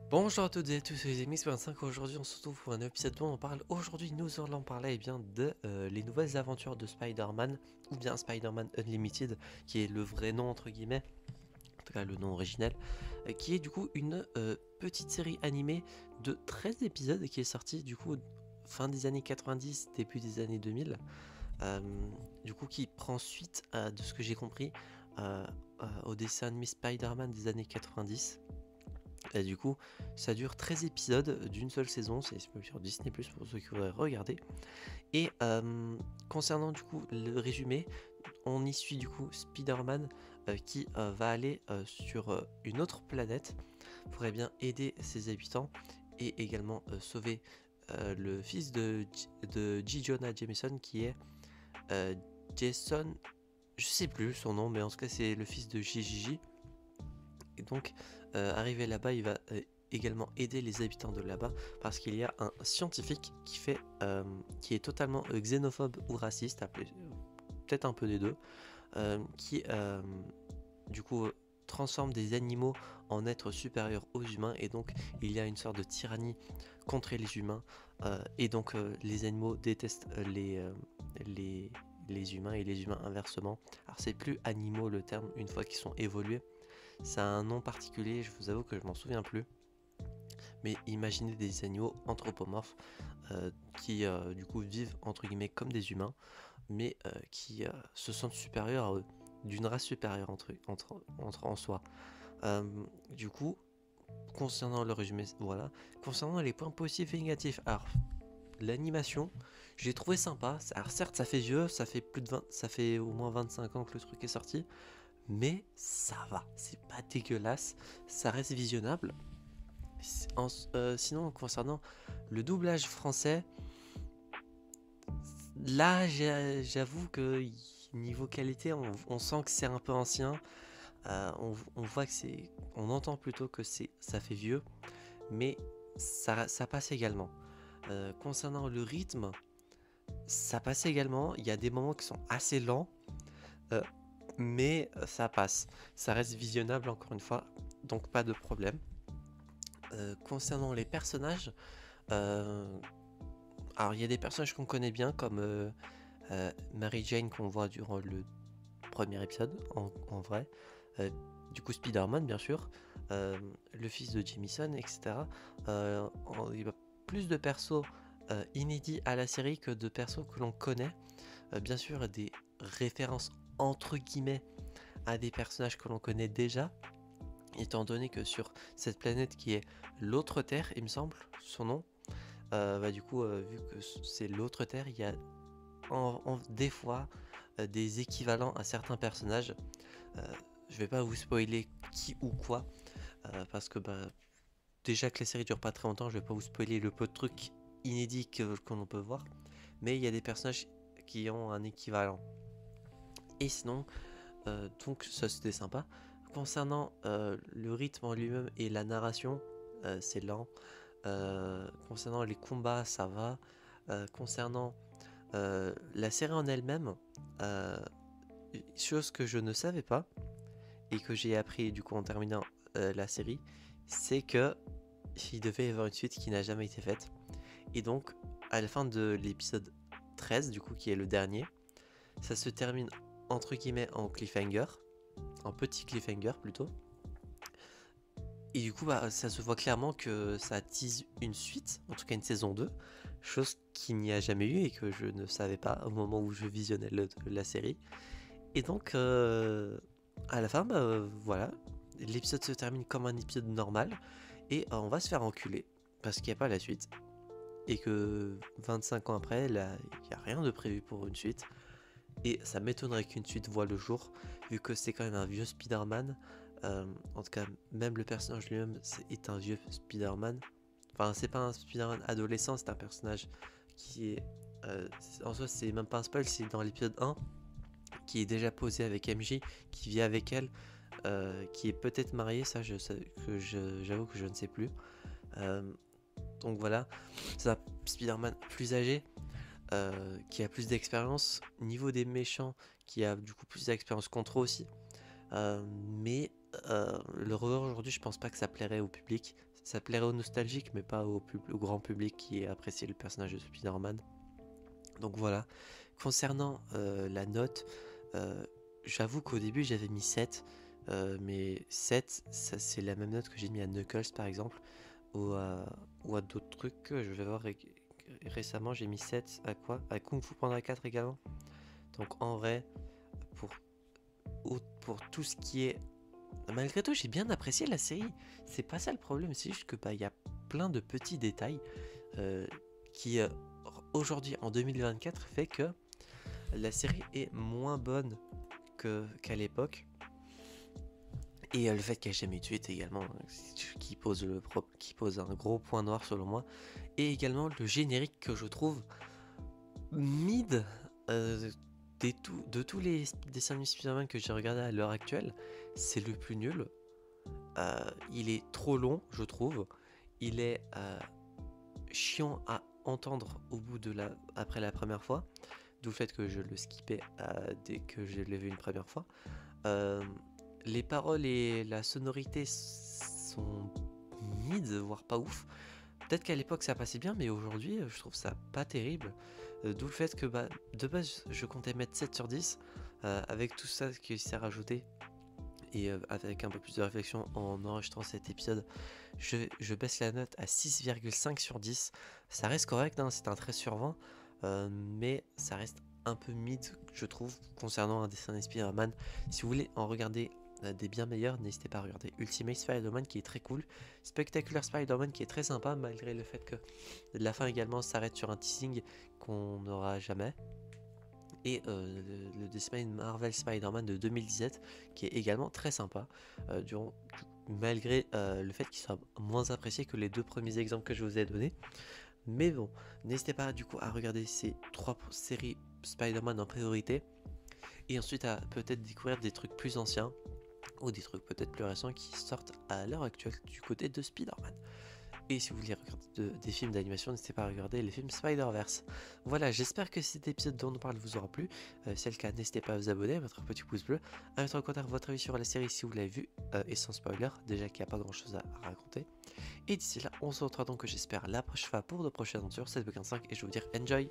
Bonjour à toutes et à tous, c'est les Mix25. Aujourd'hui, on se retrouve pour un épisode dont on parle. Aujourd'hui, nous allons parler bien de les nouvelles aventures de Spider-Man, ou bien Spider-Man Unlimited, qui est le vrai nom entre guillemets, en tout cas le nom original, qui est du coup une petite série animée de 13 épisodes qui est sortie du coup fin des années 90, début des années 2000, euh, du coup qui prend suite de ce que j'ai compris au dessin animé Spider-Man des années 90. Et du coup, ça dure 13 épisodes d'une seule saison, c'est sur Disney Plus pour ceux qui voudraient regarder. Et concernant du coup le résumé, on y suit du coup Spider-Man qui va aller sur une autre planète pour bien aider ses habitants et également sauver le fils de J. Jonah Jameson qui est euh, Jason, je sais plus son nom, mais en tout cas c'est le fils de JJJ. Et donc, arrivé là-bas, il va également aider les habitants de là-bas parce qu'il y a un scientifique qui est totalement xénophobe ou raciste, peut-être un peu des deux, qui du coup transforme des animaux en êtres supérieurs aux humains et donc il y a une sorte de tyrannie contre les humains et donc les animaux détestent les humains et les humains inversement. Alors c'est plus animaux le terme une fois qu'ils sont évolués, ça a un nom particulier, je vous avoue que je m'en souviens plus. Mais imaginez des animaux anthropomorphes qui du coup vivent entre guillemets comme des humains, mais qui se sentent supérieurs à eux, d'une race supérieure en soi. Euh, du coup, concernant le résumé, voilà. Concernant les points positifs et négatifs, alors l'animation, j'ai trouvé sympa. Alors certes, ça fait vieux, ça fait plus de 20, ça fait au moins 25 ans que le truc est sorti, mais ça va, c'est pas dégueulasse, ça reste visionnable. Sinon, concernant le doublage français, là, j'avoue que niveau qualité, on sent que c'est un peu ancien. On voit que c'est, on entend plutôt que ça fait vieux, mais ça passe également. Concernant le rythme, ça passe également. Il y a des moments qui sont assez lents, euh, mais ça passe. Ça reste visionnable encore une fois, donc pas de problème. Concernant les personnages, euh, alors il y a des personnages qu'on connaît bien comme Mary Jane qu'on voit durant le premier épisode en vrai. Euh, du coup Spider-Man bien sûr, le fils de Jameson, etc. Il y a plus de persos inédits à la série que de persos que l'on connaît. Bien sûr des références entre guillemets à des personnages que l'on connaît déjà, étant donné que sur cette planète qui est l'autre Terre, il me semble, son nom, du coup, vu que c'est l'autre Terre, il y a des fois des équivalents à certains personnages. Euh, je vais pas vous spoiler qui ou quoi, parce que déjà que la série dure pas très longtemps, je vais pas vous spoiler le peu de trucs inédits qu'on peut voir, mais il y a des personnages qui ont un équivalent. Et sinon, donc ça c'était sympa. Concernant le rythme en lui-même et la narration, c'est lent. Concernant les combats, ça va. Concernant la série en elle-même, euh, chose que je ne savais pas et que j'ai appris du coup en terminant la série, c'est que il devait y avoir une suite qui n'a jamais été faite. Et donc, à la fin de l'épisode 13, du coup, qui est le dernier, ça se termine entre guillemets en cliffhanger, en petit cliffhanger plutôt. Et du coup, ça se voit clairement que ça tease une suite, en tout cas une saison 2, chose qu'il n'y a jamais eu et que je ne savais pas au moment où je visionnais la série. Et donc, à la fin, voilà, l'épisode se termine comme un épisode normal et on va se faire enculer parce qu'il n'y a pas la suite. Et que 25 ans après, il n'y a rien de prévu pour une suite. Et ça m'étonnerait qu'une suite voit le jour, vu que c'est quand même un vieux Spider-Man. En tout cas, même le personnage lui-même est un vieux Spider-Man. Enfin, c'est pas un Spider-Man adolescent, c'est un personnage qui est. En soi, c'est même pas un spoil, c'est dans l'épisode 1, qui est déjà posé avec MJ, qui vit avec elle, qui est peut-être marié, ça j'avoue que je ne sais plus. Euh, donc voilà, c'est un Spider-Man plus âgé, qui a plus d'expérience. Niveau des méchants, qui a du coup plus d'expérience contre aussi. Mais le revoir aujourd'hui, je pense pas que ça plairait au public. ça plairait aux nostalgiques, mais pas au grand public qui apprécie le personnage de Spider-Man. Donc voilà. Concernant la note, euh, j'avoue qu'au début j'avais mis 7, mais 7, ça, c'est la même note que j'ai mis à Knuckles par exemple, ou à d'autres trucs que je vais voir récemment. J'ai mis 7 à quoi? À Kung Fu Panda 4 également. Donc en vrai, pour, pour tout ce qui est... Malgré tout, j'ai bien apprécié la série. C'est pas ça le problème, c'est juste que il y a plein de petits détails euh, qui aujourd'hui en 2024 fait que la série est moins bonne qu'à l'époque. Et le fait qu'elle n'ait jamais tué également, qui pose un gros point noir selon moi. Et également le générique que je trouve mid de tous les dessins animés Spider-Man que j'ai regardé à l'heure actuelle. C'est le plus nul. Il est trop long, je trouve. Il est chiant à entendre après la première fois. D'où le fait que je le skippais dès que je l'ai vu une première fois. Les paroles et la sonorité sont mid, voire pas ouf. Peut-être qu'à l'époque ça passait bien, mais aujourd'hui je trouve ça pas terrible. D'où le fait que de base je comptais mettre 7 sur 10. Avec tout ça qui s'est rajouté, et avec un peu plus de réflexion en enregistrant cet épisode, je baisse la note à 6,5 sur 10. Ça reste correct, hein, c'est un 13 sur 20, mais ça reste un peu mid, je trouve, concernant un dessin Spider-Man. Si vous voulez en regarder des bien meilleurs, n'hésitez pas à regarder Ultimate Spider-Man qui est très cool, Spectacular Spider-Man qui est très sympa, malgré le fait que la fin également s'arrête sur un teasing qu'on n'aura jamais. Et le dessin Marvel Spider-Man de 2017 qui est également très sympa, malgré le fait qu'il soit moins apprécié que les deux premiers exemples que je vous ai donnés. Mais bon, n'hésitez pas du coup à regarder ces 3 séries Spider-Man en priorité, et ensuite à peut-être découvrir des trucs plus anciens ou des trucs peut-être plus récents qui sortent à l'heure actuelle du côté de Spider-Man. Et si vous voulez regarder des films d'animation, n'hésitez pas à regarder les films Spider-Verse. Voilà, j'espère que cet épisode dont on parle vous aura plu. Si c'est le cas, n'hésitez pas à vous abonner, à mettre un petit pouce bleu, à mettre en commentaire votre avis sur la série si vous l'avez vue, et sans spoiler, déjà qu'il n'y a pas grand chose à raconter. Et d'ici là, on se retrouve donc, j'espère, la prochaine fois pour de prochaines aventures. C'était Bug 5 et je vais vous dire enjoy!